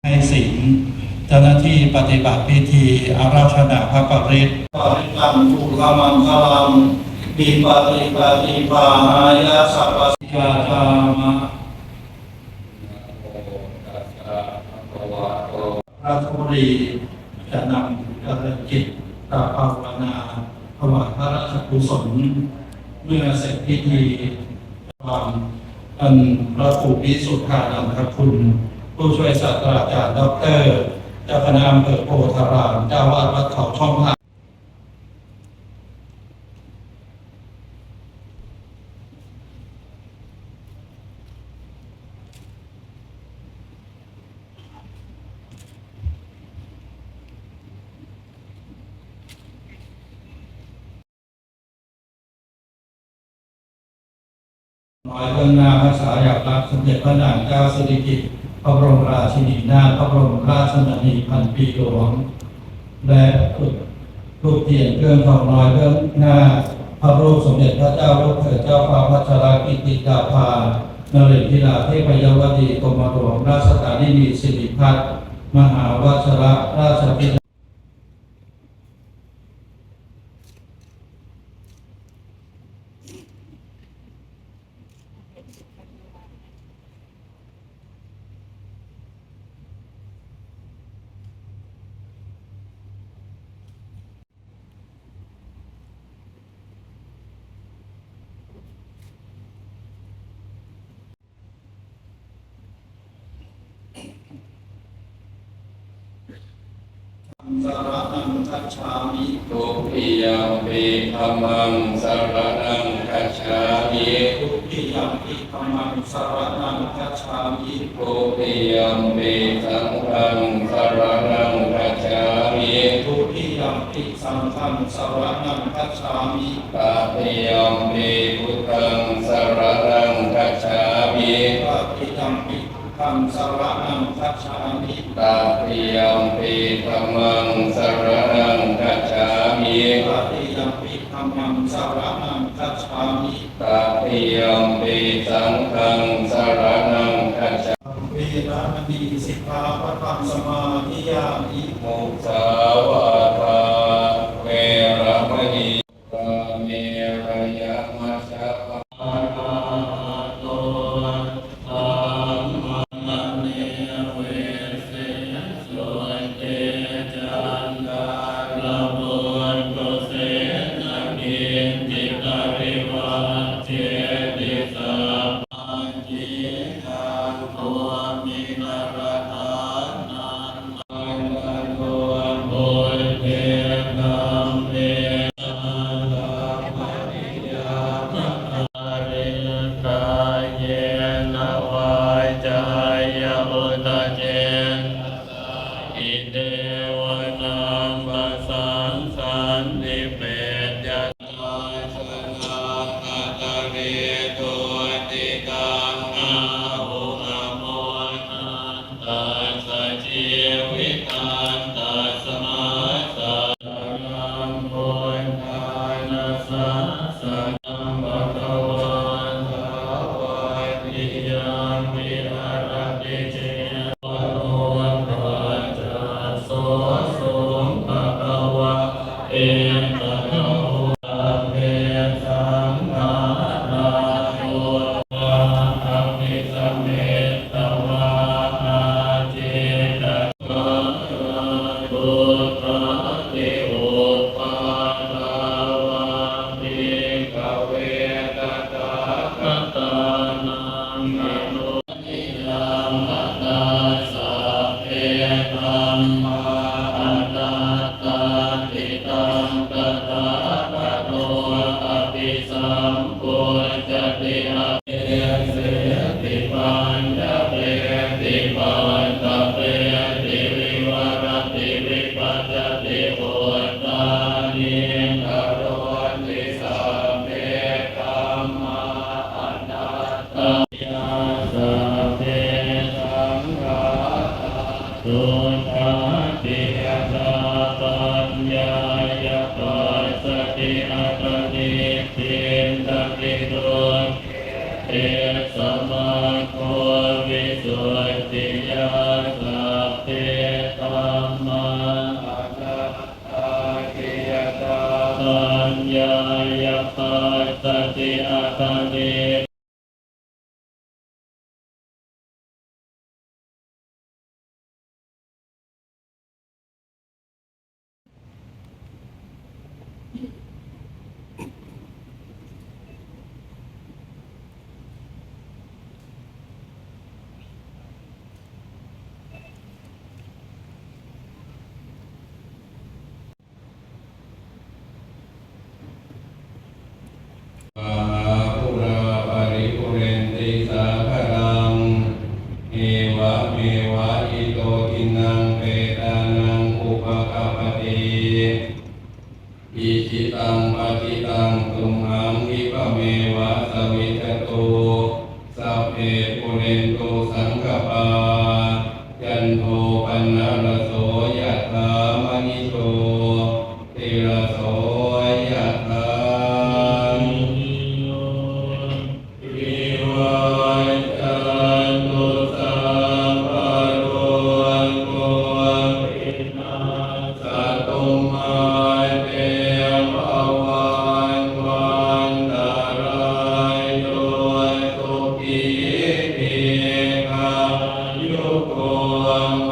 ให้ศีลเจ้าหน้าที่ปฏิบัติพิธีอาราธนาพระปริตรปริตังภูลมังคลังบิปฏิปฏิภาหายาสัพพสิกาธรรมะพระธุรีจะนำกระจิตตาภาวนาถวายพระราชกุศลเมื่อเสร็จพิธีความอันพระครูวิสุทธานันทคุณผู้ช่วยศาสตราจารย์ดอกเตอรเจ้าคณะอำเภอโพธารามเจ้าวาดวัดเขาช่องหาน้อยเบื้องหน้าพระสายาลักษณ์สมเด็จพระนางเจ้าสิริกิติ์พระบรมราชินีนาถพระบรมราชชนนีพันปีหลวงและทุกเทียนเครื่องทองน้อยเบื้องหน้าพระรูปสมเด็จพระเจ้าลูกเธอเจ้าฟ้าพัชรกิติยาภานเรศธิราเทพยวดีกรมหลวงราชธานีสิริพัฒน์มหาวชิรราชพิธีสารนังคัจฉามิทุติยัมปิธัมมังสรณังคัจฉามิทุติยัมปิธัมมังสรณังคัจฉามิทุติยัมปิสังฆังสรณังคัจฉามิทุติยัมปิสังฆังสรณังคัจฉามิตติยัมปิพุทธังสรณังคัจฉามิตติยัมปิพุทธังสรณังคัจฉามิตติยัมปิธัมมังสรณังคัจฉามิตติยัมปิธัมมังสรณังคัจฉามิตติยัมปิสังฆังสรณังคัจฉามิเวรมณีสิกขาปะทังสมาธิยามิมุสาวาทาเวรมณีกาเมรยมัชฌะปะทาโตธัมมังเนเวเสสุเตจันตาระบุญกุเสนกินจิตริวัจเจติสัพพัญญิทังโทมินรทานังอันโตบุญเทกัมเมตังปฏิยามัคคาริกายเยนะวายจายะอุตเจนอิเดวนังปัสสังสันติเปตยะตาชนะอัตเรตุติกังอาหุอโมนันตัสสะชีวิตันตัสสมาสัสสังพุทธานัสสะสังฆะภะวันตาวัติยังวิหารติเจวะโนปัจจโสสุภะคะวะเอตโนสัพเพสังฆาราโตุวะอะภิสัมเมตวะอาเจตกะตุตะติอุปปาทาวะภิกขเวตตาคตานังอนุทิยัมมนัสสะเพธัมมาอัตตาติตังตถาคโตอภิสัมพุทธติอาเอเสติปัญญาเปติปันตเปติวิวรติวิปัสสติโหตานิกโรติสัพเพธัมมาอนัตตายาสัพเพสังฆาสุขาติยาปัญญายาปัสสติอัตติทินตติโตเอสมาโควิสุทธิยาสัพเพ ทินังเปตานังอุปกัปปติอิจิตังปฏิตังตุมหังคิปะเมวะสวิจจตุสัพเพปุเรนตุสังกปายันโทปันนะระโสยะถามณิโชติระโสยะถาวิวัจจันตุสัพพะโรโควินาศตุมาเตภวันวันตรายโยสุขีทีขายุโกภ